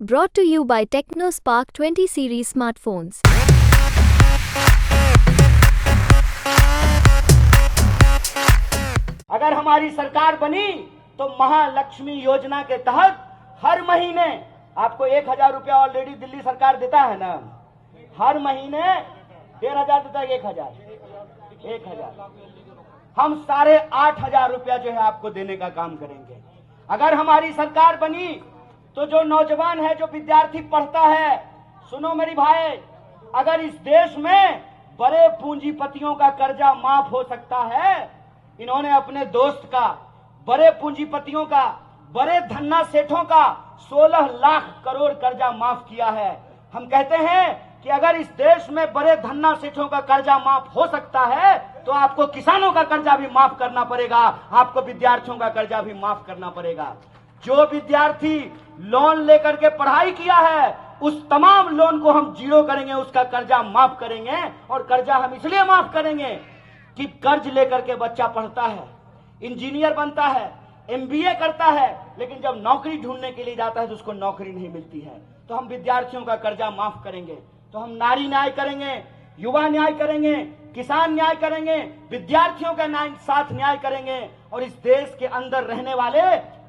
Brought to you by TechnoSpark 20 series smartphones. अगर हमारी सरकार बनी तो महालक्ष्मी योजना के तहत हर महीने आपको 1,000 रुपया ऑलरेडी दिल्ली सरकार देता है ना, हर महीने 1,500 देता है। 1,000 हम 8,500 रुपया जो है आपको देने का काम करेंगे। अगर हमारी सरकार बनी तो जो नौजवान है, जो विद्यार्थी पढ़ता है, सुनो मेरी भाई, अगर इस देश में बड़े पूंजीपतियों का कर्जा माफ हो सकता है, इन्होंने अपने दोस्त का, बड़े पूंजीपतियों का, बड़े धन्ना सेठों का 16 लाख करोड़ कर्जा माफ किया है। हम कहते हैं कि अगर इस देश में बड़े धन्ना सेठों का कर्जा माफ हो सकता है तो आपको किसानों का कर्जा भी माफ करना पड़ेगा, आपको विद्यार्थियों का कर्जा भी माफ करना पड़ेगा। जो विद्यार्थी लोन लेकर के पढ़ाई किया है उस तमाम लोन को हम जीरो करेंगे, उसका कर्जा माफ करेंगे। और कर्जा हम इसलिए माफ करेंगे कि कर्ज लेकर के बच्चा पढ़ता है, इंजीनियर बनता है, एमबीए करता है, लेकिन जब नौकरी ढूंढने के लिए जाता है तो उसको नौकरी नहीं मिलती है। तो हम विद्यार्थियों का कर्जा माफ करेंगे, तो हम नारी न्याय करेंगे, युवा न्याय करेंगे, किसान न्याय करेंगे, विद्यार्थियों का साथ न्याय करेंगे। और इस देश के अंदर रहने वाले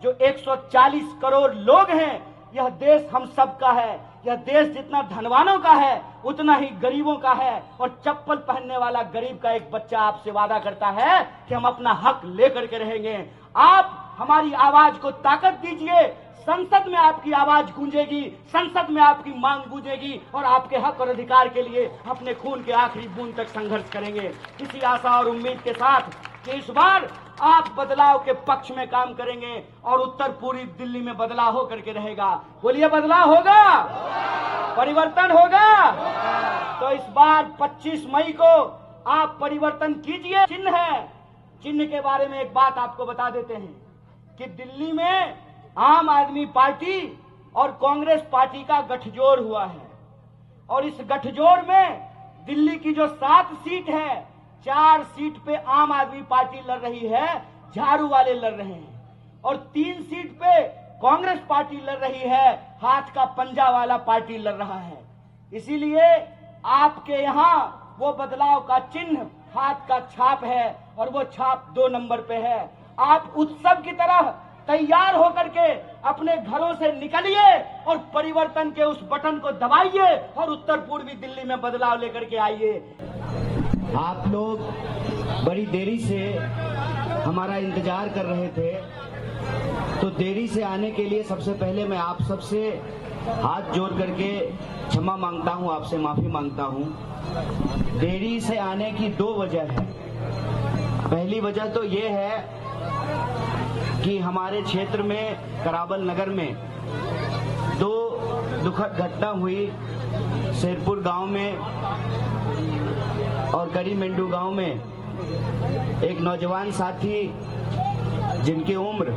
जो 140 करोड़ लोग हैं, यह देश हम सब का है। यह देश जितना धनवानों का है उतना ही गरीबों का है। और चप्पल पहनने वाला गरीब का एक बच्चा आपसे वादा करता है कि हम अपना हक लेकर के रहेंगे। आप हमारी आवाज को ताकत दीजिए, संसद में आपकी आवाज गूंजेगी, संसद में आपकी मांग गूंजेगी और आपके हक और अधिकार के लिए अपने खून के आखिरी बूंद तक संघर्ष करेंगे। इसी आशा और उम्मीद के साथ कि इस बार आप बदलाव के पक्ष में काम करेंगे और उत्तर पूर्वी दिल्ली में बदलाव होकर के रहेगा। बोलिए, बदलाव होगा, परिवर्तन होगा। तो इस बार 25 मई को आप परिवर्तन कीजिए। चिन्ह है, चिन्ह के बारे में एक बात आपको बता देते हैं कि दिल्ली में आम आदमी पार्टी और कांग्रेस पार्टी का गठजोड़ हुआ है और इस गठजोड़ में दिल्ली की जो 7 सीट है, 4 सीट पे आम आदमी पार्टी लड़ रही है, झाड़ू वाले लड़ रहे हैं, और 3 सीट पे कांग्रेस पार्टी लड़ रही है, हाथ का पंजा वाला पार्टी लड़ रहा है। इसीलिए आपके यहाँ वो बदलाव का चिन्ह हाथ का छाप है और वो छाप 2 नंबर पे है। आप उत्सव की तरह तैयार होकर के अपने घरों से निकलिए और परिवर्तन के उस बटन को दबाइए और उत्तर पूर्वी दिल्ली में बदलाव लेकर के आइए। आप लोग बड़ी देरी से हमारा इंतजार कर रहे थे, तो देरी से आने के लिए सबसे पहले मैं आप सबसे हाथ जोड़ करके क्षमा मांगता हूं, आपसे माफी मांगता हूं। देरी से आने की 2 वजह है। पहली वजह तो ये है कि हमारे क्षेत्र में करावल नगर में 2 दुखद घटना हुई। शेरपुर गांव में और करी मेंडू गांव में एक नौजवान साथी जिनकी उम्र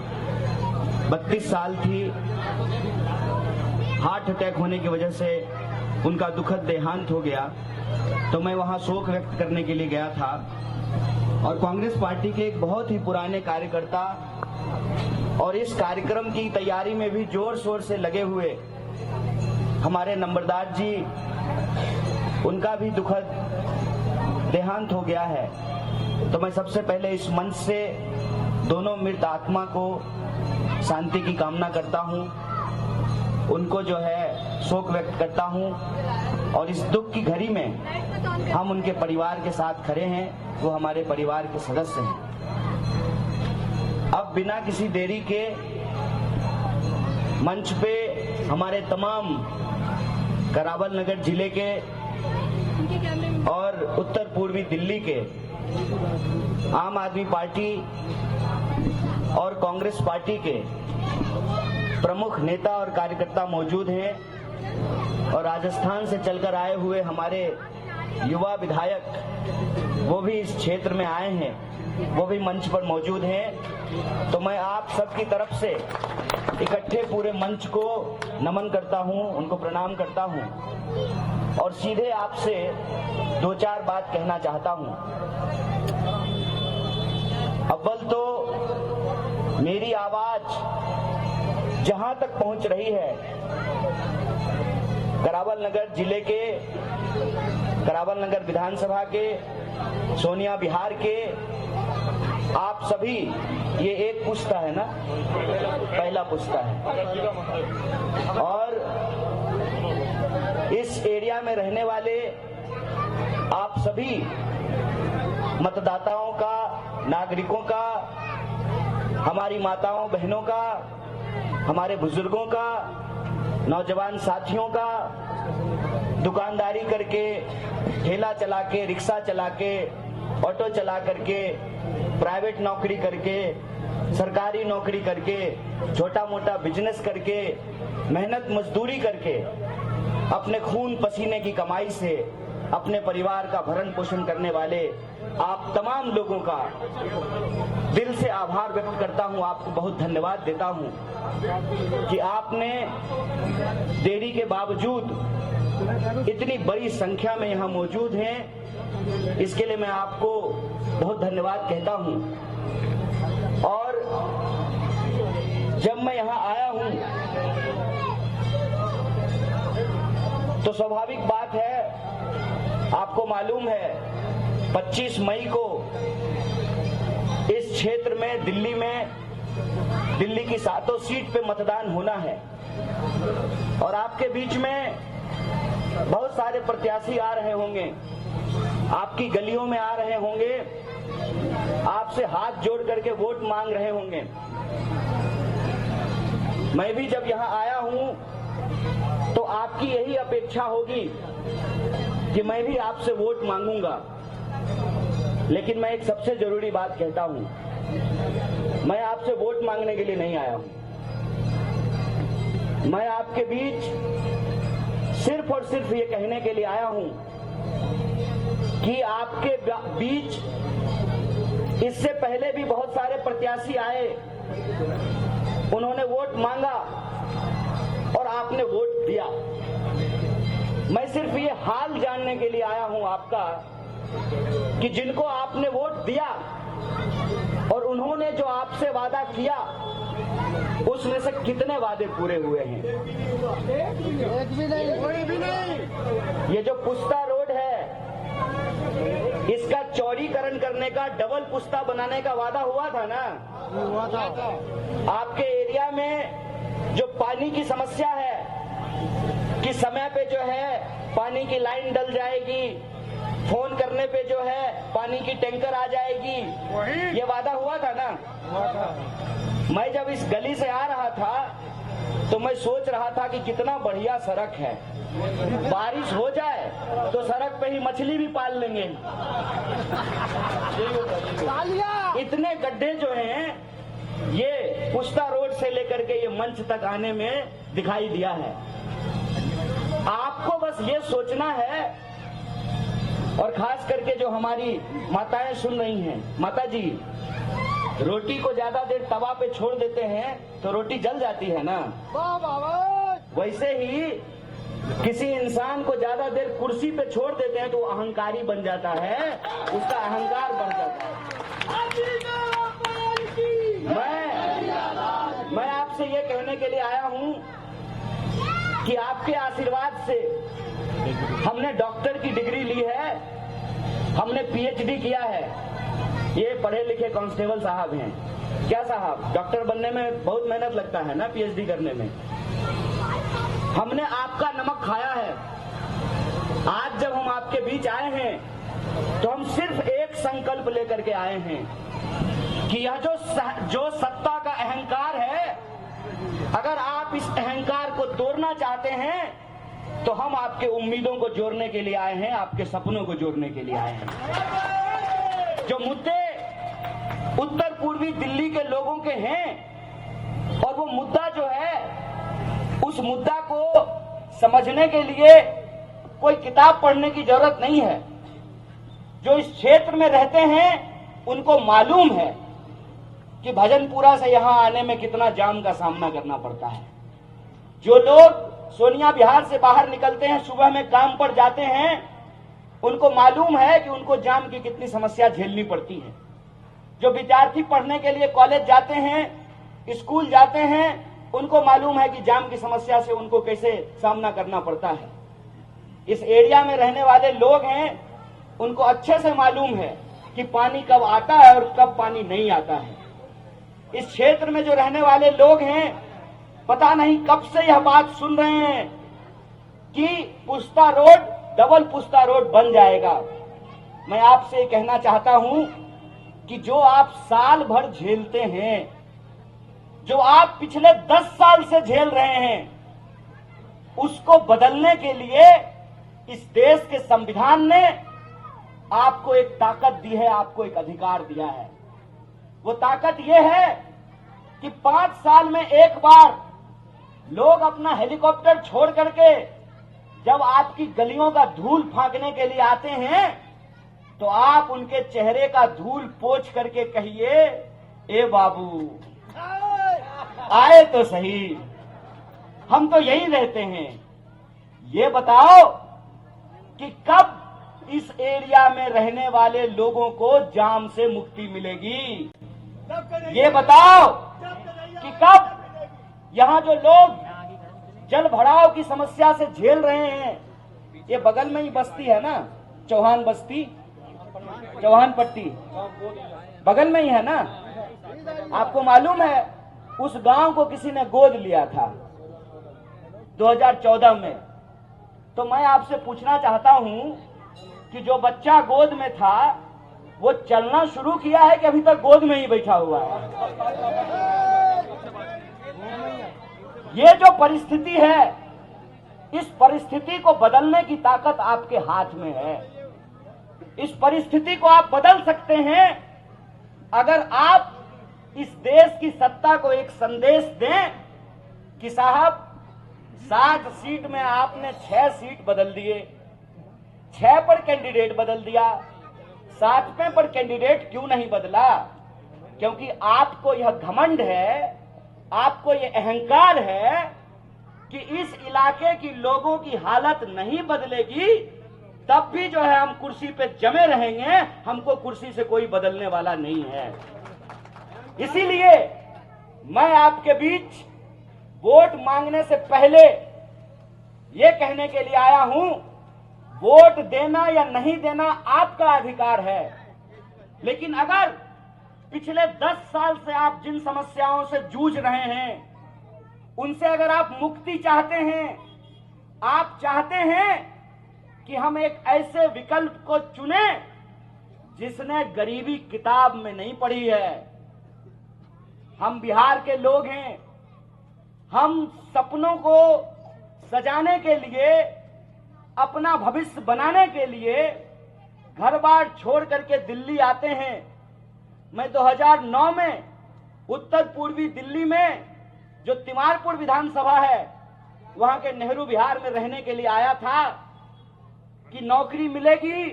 32 साल थी, हार्ट अटैक होने की वजह से उनका दुखद देहांत हो गया। तो मैं वहां शोक व्यक्त करने के लिए गया था और कांग्रेस पार्टी के एक बहुत ही पुराने कार्यकर्ता और इस कार्यक्रम की तैयारी में भी जोर शोर से लगे हुए हमारे नंबरदार जी, उनका भी दुखद देहांत हो गया है। तो मैं सबसे पहले इस मंच से दोनों मृत आत्मा को शांति की कामना करता हूं, उनको जो है शोक व्यक्त करता हूं और इस दुख की घड़ी में हम उनके परिवार के साथ खड़े हैं, वो हमारे परिवार के सदस्य हैं। अब बिना किसी देरी के मंच पे हमारे तमाम करावल नगर जिले के और उत्तर पूर्वी दिल्ली के आम आदमी पार्टी और कांग्रेस पार्टी के प्रमुख नेता और कार्यकर्ता मौजूद हैं और राजस्थान से चलकर आए हुए हमारे युवा विधायक वो भी इस क्षेत्र में आए हैं, वो भी मंच पर मौजूद हैं। तो मैं आप सबकी तरफ से इकट्ठे पूरे मंच को नमन करता हूं, उनको प्रणाम करता हूं और सीधे आपसे 2-4 बात कहना चाहता हूं। अव्वल तो मेरी आवाज जहां तक पहुंच रही है करावल नगर जिले के, करावल नगर विधानसभा के, सोनिया विहार के आप सभी, ये एक पुस्ता है ना, पहला पुस्ता है, और इस एरिया में रहने वाले आप सभी मतदाताओं का, नागरिकों का, हमारी माताओं बहनों का, हमारे बुजुर्गों का, नौजवान साथियों का, दुकानदारी करके, ठेला चला के, रिक्शा चला के, ऑटो चला करके, प्राइवेट नौकरी करके, सरकारी नौकरी करके, छोटा मोटा बिजनेस करके, मेहनत मजदूरी करके, अपने खून पसीने की कमाई से अपने परिवार का भरण पोषण करने वाले आप तमाम लोगों का दिल से आभार व्यक्त करता हूं। आपको बहुत धन्यवाद देता हूं कि आपने देरी के बावजूद इतनी बड़ी संख्या में यहां मौजूद हैं। इसके लिए मैं आपको बहुत धन्यवाद कहता हूं। और जब मैं यहां आया हूं तो स्वाभाविक बात है, आपको मालूम है 25 मई को इस क्षेत्र में, दिल्ली की 7 सीट पे मतदान होना है और आपके बीच में बहुत सारे प्रत्याशी आ रहे होंगे, आपकी गलियों में आ रहे होंगे, आपसे हाथ जोड़ करके वोट मांग रहे होंगे। मैं भी जब यहां आया हूं तो आपकी यही अपेक्षा होगी कि मैं भी आपसे वोट मांगूंगा। लेकिन मैं एक सबसे जरूरी बात कहता हूं, मैं आपसे वोट मांगने के लिए नहीं आया हूं। मैं आपके बीच सिर्फ और सिर्फ ये कहने के लिए आया हूं कि आपके बीच इससे पहले भी बहुत सारे प्रत्याशी आए, उन्होंने वोट मांगा और आपने वोट दिया। मैं सिर्फ ये हाल जानने के लिए आया हूं आपका कि जिनको आपने वोट दिया और उन्होंने जो आपसे वादा किया उसमें से कितने वादे पूरे हुए हैं। एक भी नहीं, कोई भी नहीं। ये जो पुस्ता रोड है, इसका चौड़ीकरण करने का, डबल पुस्ता बनाने का वादा हुआ था ना? हुआ था। आपके एरिया में जो पानी की समस्या है कि समय पे जो है पानी की लाइन डल जाएगी, फोन करने पे जो है पानी की टैंकर आ जाएगी, ये वादा हुआ था ना? हुआ था। मैं जब इस गली से आ रहा था तो मैं सोच रहा था कि कितना बढ़िया सड़क है, बारिश हो जाए तो सड़क पे ही मछली भी पाल लेंगे। इतने गड्ढे जो हैं ये पुस्ता रोड से लेकर के ये मंच तक आने में दिखाई दिया है। आपको बस ये सोचना है, और खास करके जो हमारी माताएं सुन रही हैं, माता जी, रोटी को ज्यादा देर तवा पे छोड़ देते हैं तो रोटी जल जाती है ना? वैसे ही किसी इंसान को ज्यादा देर कुर्सी पे छोड़ देते हैं तो अहंकारी बन जाता है, उसका अहंकार बढ़ जाता है। मैं आपसे ये कहने के लिए आया हूं कि आपके आशीर्वाद से हमने डॉक्टर की डिग्री ली है, हमने पीएचडी किया है। ये पढ़े लिखे कांस्टेबल साहब हैं। क्या साहब, डॉक्टर बनने में बहुत मेहनत लगता है ना, पीएचडी करने में। हमने आपका नमक खाया है। आज जब हम आपके बीच आए हैं तो हम सिर्फ एक संकल्प लेकर के आए हैं कि यह जो सत्ता का अहंकार है, अगर आप इस अहंकार को तोड़ना चाहते हैं तो हम आपके उम्मीदों को जोड़ने के लिए आए हैं, आपके सपनों को जोड़ने के लिए आए हैं। जो मुद्दे उत्तर पूर्वी दिल्ली के लोगों के हैं, और वो मुद्दा जो है, उस मुद्दा को समझने के लिए कोई किताब पढ़ने की जरूरत नहीं है। जो इस क्षेत्र में रहते हैं उनको मालूम है कि भजनपुरा से यहां आने में कितना जाम का सामना करना पड़ता है। जो लोग सोनिया विहार से बाहर निकलते हैं, सुबह में काम पर जाते हैं, उनको मालूम है कि उनको जाम की कितनी समस्या झेलनी पड़ती है। जो विद्यार्थी पढ़ने के लिए कॉलेज जाते हैं, स्कूल जाते हैं, उनको मालूम है कि जाम की समस्या से उनको कैसे सामना करना पड़ता है। इस एरिया में रहने वाले लोग हैं, उनको अच्छे से मालूम है कि पानी कब आता है और कब पानी नहीं आता है। इस क्षेत्र में जो रहने वाले लोग हैं, पता नहीं कब से यह बात सुन रहे हैं कि पुस्ता रोड, डबल पुस्ता रोड बन जाएगा। मैं आपसे कहना चाहता हूं कि जो आप साल भर झेलते हैं, जो आप पिछले 10 साल से झेल रहे हैं, उसको बदलने के लिए इस देश के संविधान ने आपको एक ताकत दी है, आपको एक अधिकार दिया है। वो ताकत ये है कि 5 साल में एक बार लोग अपना हेलीकॉप्टर छोड़ करके जब आपकी गलियों का धूल फांकने के लिए आते हैं, तो आप उनके चेहरे का धूल पोंछ करके कहिए, ए बाबू आए तो सही, हम तो यही रहते हैं। ये बताओ कि कब इस एरिया में रहने वाले लोगों को जाम से मुक्ति मिलेगी? ये बताओ कि कब यहाँ जो लोग जल भराव की समस्या से झेल रहे हैं, ये बगल में ही बस्ती है ना, चौहान बस्ती, चौहान पट्टी बगल में ही है ना। आपको मालूम है उस गांव को किसी ने गोद लिया था 2014 में। तो मैं आपसे पूछना चाहता हूं कि जो बच्चा गोद में था वो चलना शुरू किया है कि अभी तक गोद में ही बैठा हुआ है? ये जो परिस्थिति है, इस परिस्थिति को बदलने की ताकत आपके हाथ में है। इस परिस्थिति को आप बदल सकते हैं अगर आप इस देश की सत्ता को एक संदेश दें कि साहब 7 सीट में आपने 6 सीट बदल दिए, 6 पर कैंडिडेट बदल दिया, 7वें पर कैंडिडेट क्यों नहीं बदला? क्योंकि आपको यह घमंड है, आपको यह अहंकार है कि इस इलाके की लोगों की हालत नहीं बदलेगी, तब भी जो है हम कुर्सी पे जमे रहेंगे, हमको कुर्सी से कोई बदलने वाला नहीं है। इसीलिए मैं आपके बीच वोट मांगने से पहले ये कहने के लिए आया हूं, वोट देना या नहीं देना आपका अधिकार है, लेकिन अगर पिछले 10 साल से आप जिन समस्याओं से जूझ रहे हैं, उनसे अगर आप मुक्ति चाहते हैं, आप चाहते हैं कि हम एक ऐसे विकल्प को चुने जिसने गरीबी किताब में नहीं पढ़ी है। हम बिहार के लोग हैं, हम सपनों को सजाने के लिए, अपना भविष्य बनाने के लिए घर बार छोड़ करके दिल्ली आते हैं। मैं 2009 में उत्तर पूर्वी दिल्ली में जो तिमारपुर विधानसभा है, वहां के नेहरू विहार में रहने के लिए आया था कि नौकरी मिलेगी,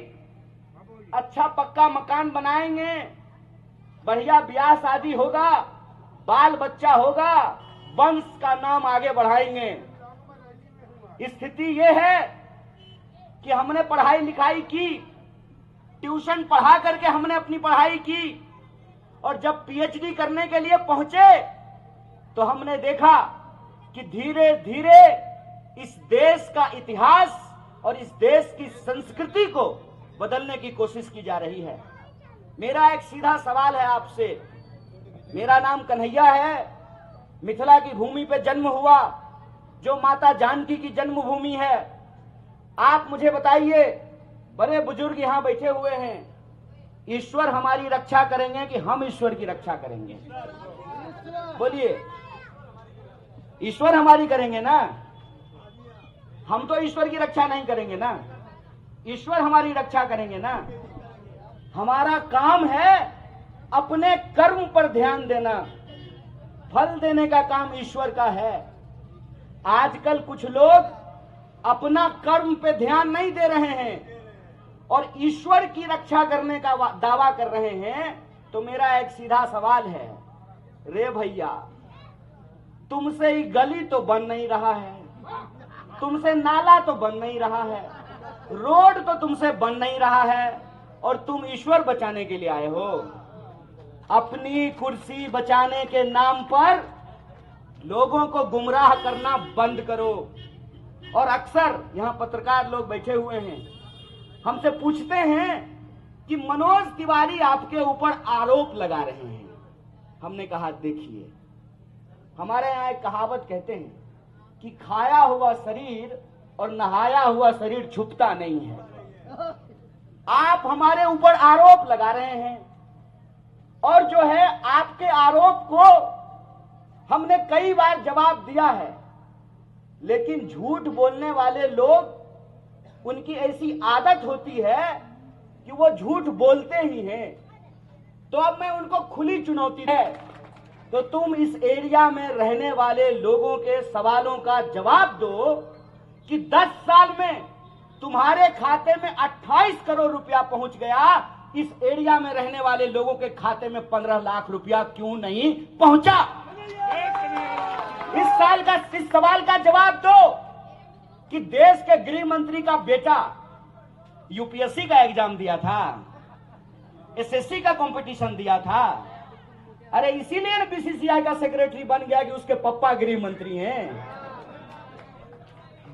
अच्छा पक्का मकान बनाएंगे, बढ़िया ब्याह शादी होगा, बाल बच्चा होगा, वंश का नाम आगे बढ़ाएंगे। स्थिति यह है कि हमने पढ़ाई लिखाई की, ट्यूशन पढ़ा करके हमने अपनी पढ़ाई की, और जब पीएचडी करने के लिए पहुंचे तो हमने देखा कि धीरे धीरे इस देश का इतिहास और इस देश की संस्कृति को बदलने की कोशिश की जा रही है। मेरा एक सीधा सवाल है आपसे। मेरा नाम कन्हैया है, मिथिला की भूमि पे जन्म हुआ, जो माता जानकी की जन्मभूमि है। आप मुझे बताइए, बड़े बुजुर्ग यहां बैठे हुए हैं, ईश्वर हमारी रक्षा करेंगे कि हम ईश्वर की रक्षा करेंगे? बोलिए, ईश्वर हमारी करेंगे ना? हम तो ईश्वर की रक्षा नहीं करेंगे ना, ईश्वर हमारी रक्षा करेंगे ना। हमारा काम है अपने कर्म पर ध्यान देना, फल देने का काम ईश्वर का है। आजकल कुछ लोग अपना कर्म पे ध्यान नहीं दे रहे हैं और ईश्वर की रक्षा करने का दावा कर रहे हैं। तो मेरा एक सीधा सवाल है, रे भैया, तुमसे ही गली तो बन नहीं रहा है, तुमसे नाला तो बन नहीं रहा है, रोड तो तुमसे बन नहीं रहा है, और तुम ईश्वर बचाने के लिए आए हो। अपनी कुर्सी बचाने के नाम पर लोगों को गुमराह करना बंद करो और अक्सर यहाँ पत्रकार लोग बैठे हुए हैं, हमसे पूछते हैं कि मनोज तिवारी आपके ऊपर आरोप लगा रहे हैं। हमने कहा देखिए, हमारे यहाँ एक कहावत कहते हैं कि खाया हुआ शरीर और नहाया हुआ शरीर छुपता नहीं है। आप हमारे ऊपर आरोप लगा रहे हैं और जो है आपके आरोप को हमने कई बार जवाब दिया है, लेकिन झूठ बोलने वाले लोग, उनकी ऐसी आदत होती है कि वो झूठ बोलते ही हैं। तो अब मैं उनको खुली चुनौती है, तो तुम इस एरिया में रहने वाले लोगों के सवालों का जवाब दो कि 10 साल में तुम्हारे खाते में 28 करोड़ रुपया पहुंच गया, इस एरिया में रहने वाले लोगों के खाते में 15 लाख रुपया क्यों नहीं पहुंचा? इस सवाल का जवाब दो कि देश के गृह मंत्री का बेटा यूपीएससी का एग्जाम दिया था, एसएससी का कंपटीशन दिया था। अरे इसीलिए बीसीसीआई का सेक्रेटरी बन गया कि उसके पप्पा गृह मंत्री हैं।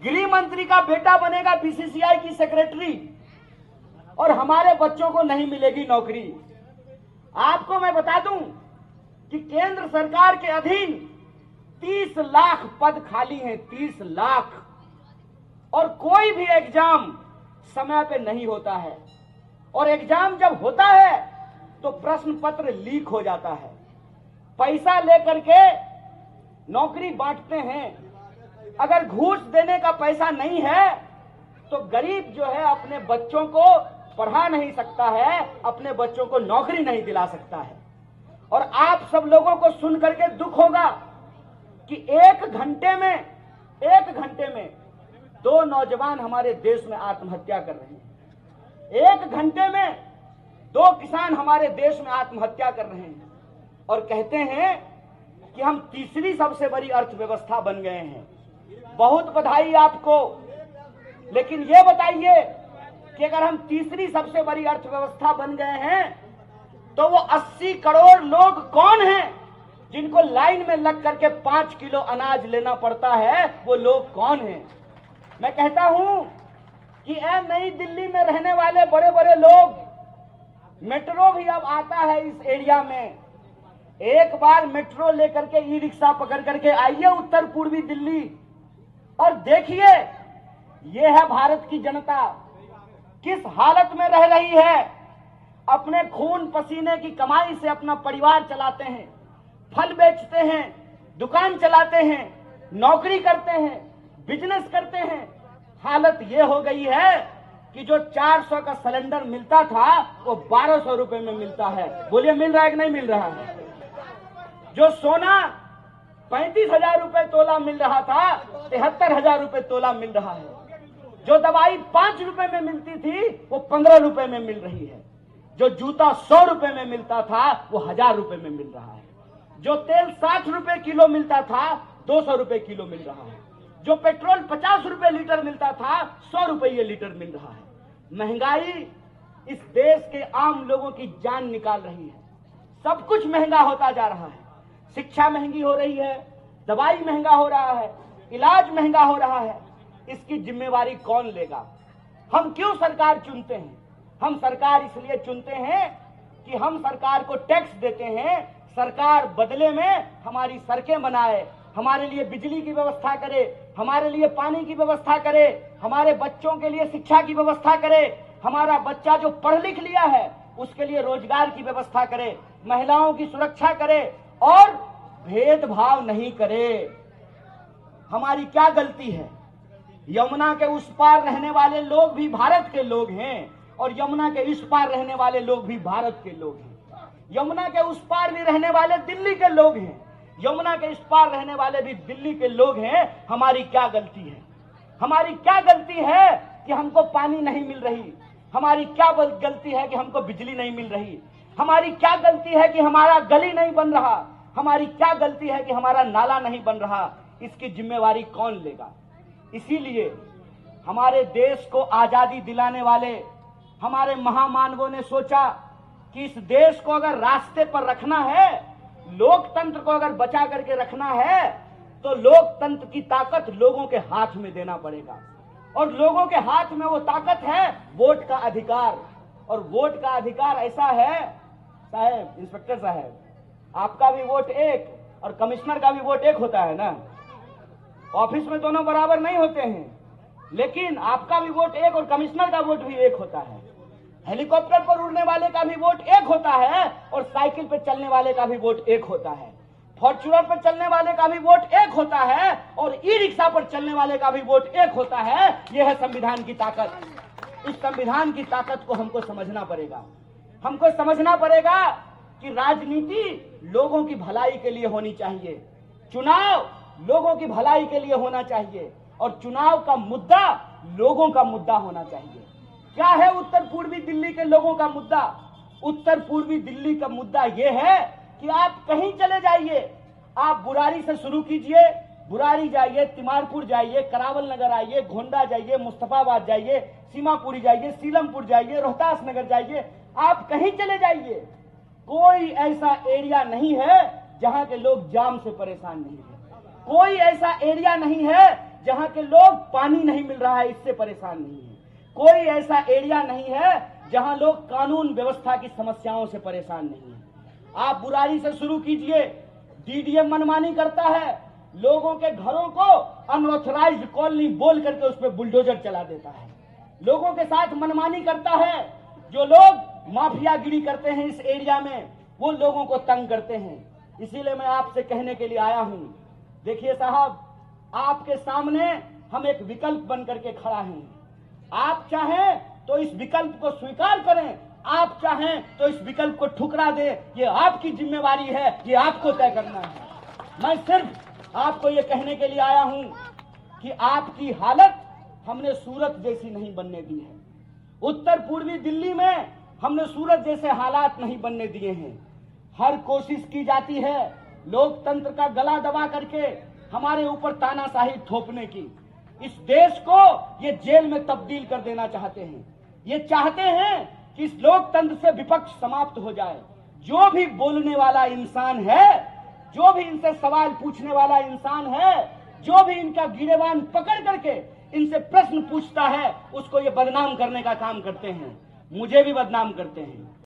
गृह मंत्री का बेटा बनेगा बीसीसीआई की सेक्रेटरी और हमारे बच्चों को नहीं मिलेगी नौकरी। आपको मैं बता दूं कि केंद्र सरकार के अधीन 30 लाख पद खाली हैं, 30 लाख, और कोई भी एग्जाम समय पे नहीं होता है। और एग्जाम जब होता है तो प्रश्न पत्र लीक हो जाता है, पैसा लेकर के नौकरी बांटते हैं। अगर घूस देने का पैसा नहीं है तो गरीब जो है अपने बच्चों को पढ़ा नहीं सकता है, अपने बच्चों को नौकरी नहीं दिला सकता है। और आप सब लोगों को सुन करके दुख होगा कि एक घंटे में 2 नौजवान हमारे देश में आत्महत्या कर रहे हैं। एक घंटे में 2 किसान हमारे देश में आत्महत्या कर रहे हैं और कहते हैं कि हम तीसरी सबसे बड़ी अर्थव्यवस्था बन गए हैं। बहुत बधाई आपको, लेकिन ये बताइए कि अगर हम तीसरी सबसे बड़ी अर्थव्यवस्था बन गए हैं तो वो 80 करोड़ लोग कौन हैं जिनको लाइन में लग करके 5 किलो अनाज लेना पड़ता है? वो लोग कौन हैं? मैं कहता हूं कि नई दिल्ली में रहने वाले बड़े बड़े लोग, मेट्रो भी अब आता है इस एरिया में। एक बार मेट्रो लेकर के ई रिक्शा पकड़ करके आइए उत्तर पूर्वी दिल्ली और देखिए ये है भारत की जनता किस हालत में रह रही है। अपने खून पसीने की कमाई से अपना परिवार चलाते हैं, फल बेचते हैं, दुकान चलाते हैं, नौकरी करते हैं, बिजनेस करते हैं। हालत ये हो गई है कि जो 400 का सिलेंडर मिलता था वो 1200 रुपए में मिलता है। बोलिए मिल रहा है कि नहीं मिल रहा है? जो सोना 35,000 रुपए तोला मिल रहा था 73,000 रुपए तोला मिल रहा है। जो दवाई 5 रुपए में मिलती थी वो 15 रुपए में मिल रही है। जो जूता 100 रुपए में मिलता था वो 1000 रुपए में मिल रहा है। जो तेल 60 रुपए किलो मिलता था 200 रुपए किलो मिल रहा है। जो पेट्रोल 50 रुपए लीटर मिलता था 100 रुपए ये लीटर मिल रहा है। महंगाई इस देश के आम लोगों की जान निकाल रही है। सब कुछ महंगा होता जा रहा है। शिक्षा महंगी हो रही है, दवाई महंगा हो रहा है, इलाज महंगा हो रहा है। इसकी जिम्मेवारी कौन लेगा? हम क्यों सरकार चुनते हैं? हम सरकार इसलिए चुनते हैं कि हम सरकार को टैक्स देते हैं, सरकार बदले में हमारी सड़कें बनाए, हमारे लिए बिजली की व्यवस्था करे, हमारे लिए पानी की व्यवस्था करे, हमारे बच्चों के लिए शिक्षा की व्यवस्था करे, हमारा बच्चा जो पढ़ लिख लिया है उसके लिए रोजगार की व्यवस्था करे, महिलाओं की सुरक्षा करे और भेदभाव नहीं करे। हमारी क्या गलती है? यमुना के उस पार रहने वाले लोग भी भारत के लोग हैं और यमुना के इस पार रहने वाले लोग भी भारत के लोग हैं। यमुना के उस पार भी रहने वाले दिल्ली के लोग हैं, यमुना के इस पार रहने वाले भी दिल्ली के लोग हैं। हमारी क्या गलती है? हमारी क्या गलती है कि हमको पानी नहीं मिल रही? हमारी क्या गलती है कि हमको बिजली नहीं मिल रही? हमारी क्या गलती है कि हमारा गली नहीं बन रहा? हमारी क्या गलती है कि हमारा नाला नहीं बन रहा? इसकी जिम्मेवारी कौन लेगा? इसीलिए हमारे देश को आजादी दिलाने वाले हमारे महामानवों ने सोचा कि इस देश को अगर रास्ते पर रखना है, लोकतंत्र को अगर बचा करके रखना है, तो लोकतंत्र की ताकत लोगों के हाथ में देना पड़ेगा। और लोगों के हाथ में वो ताकत है वोट का अधिकार। और वोट का अधिकार ऐसा है, साहब इंस्पेक्टर साहब, आपका भी वोट एक और कमिश्नर का भी वोट एक होता है ना। ऑफिस में दोनों बराबर नहीं होते हैं, लेकिन आपका भी वोट एक और कमिश्नर का वोट भी एक होता है। हेलीकॉप्टर पर उड़ने वाले का भी वोट एक होता है और साइकिल पर चलने वाले का भी वोट एक होता है। फॉर्च्यूनर पर चलने वाले का भी वोट एक होता है और ई रिक्शा पर चलने वाले का भी वोट एक होता है। यह है संविधान की ताकत। इस संविधान की ताकत को हमको समझना पड़ेगा। हमको समझना पड़ेगा कि राजनीति लोगों की भलाई के लिए होनी चाहिए, चुनाव लोगों की भलाई के लिए होना चाहिए और चुनाव का मुद्दा लोगों का मुद्दा होना चाहिए। क्या है उत्तर पूर्वी दिल्ली के लोगों का मुद्दा? उत्तर पूर्वी दिल्ली का मुद्दा यह है कि आप कहीं चले जाइए, आप बुराड़ी से शुरू कीजिए, बुराड़ी जाइए, तिमारपुर जाइए, करावल नगर आइए, गोंडा जाइए, मुस्तफाबाद जाइए, सीमापुरी जाइए, सीलमपुर जाइए, रोहतास नगर जाइए, आप कहीं चले जाइए, कोई ऐसा एरिया नहीं है जहां के लोग जाम से परेशान नहीं है। कोई ऐसा एरिया नहीं है जहां के लोग पानी नहीं मिल रहा है इससे परेशान नहीं है। कोई ऐसा एरिया नहीं है जहां लोग कानून व्यवस्था की समस्याओं से परेशान नहीं है। आप बुराड़ी से शुरू कीजिए, डीडीएम मनमानी करता है, लोगों के घरों को अनऑथराइज्ड कॉलोनी बोल करके उस पर बुलडोजर चला देता है, लोगों के साथ मनमानी करता है। जो लोग माफियागिरी करते हैं इस एरिया में वो लोगों को तंग करते हैं। इसीलिए मैं आपसे कहने के लिए आया हूं, देखिए साहब, आपके सामने हम एक विकल्प बन करके खड़ा हैं। आप चाहें तो इस विकल्प को स्वीकार करें, आप चाहें तो इस विकल्प को ठुकरा दें, ये आपकी जिम्मेवारी है, ये आपको तय करना है। मैं सिर्फ आपको ये कहने के लिए आया हूं कि आपकी हालत हमने सूरत जैसी नहीं बनने दी है। उत्तर पूर्वी दिल्ली में हमने सूरत जैसे हालात नहीं बनने दिए हैं। हर कोशिश की जाती है लोकतंत्र का गला दबा करके हमारे ऊपर तानाशाही थोपने की। इस देश को ये जेल में तब्दील कर देना चाहते हैं। ये चाहते हैं कि इस लोकतंत्र से विपक्ष समाप्त हो जाए। जो भी बोलने वाला इंसान है, जो भी इनसे सवाल पूछने वाला इंसान है, जो भी इनका गिरेबान पकड़ करके इनसे प्रश्न पूछता है, उसको ये बदनाम करने का काम करते हैं। मुझे भी बदनाम करते हैं।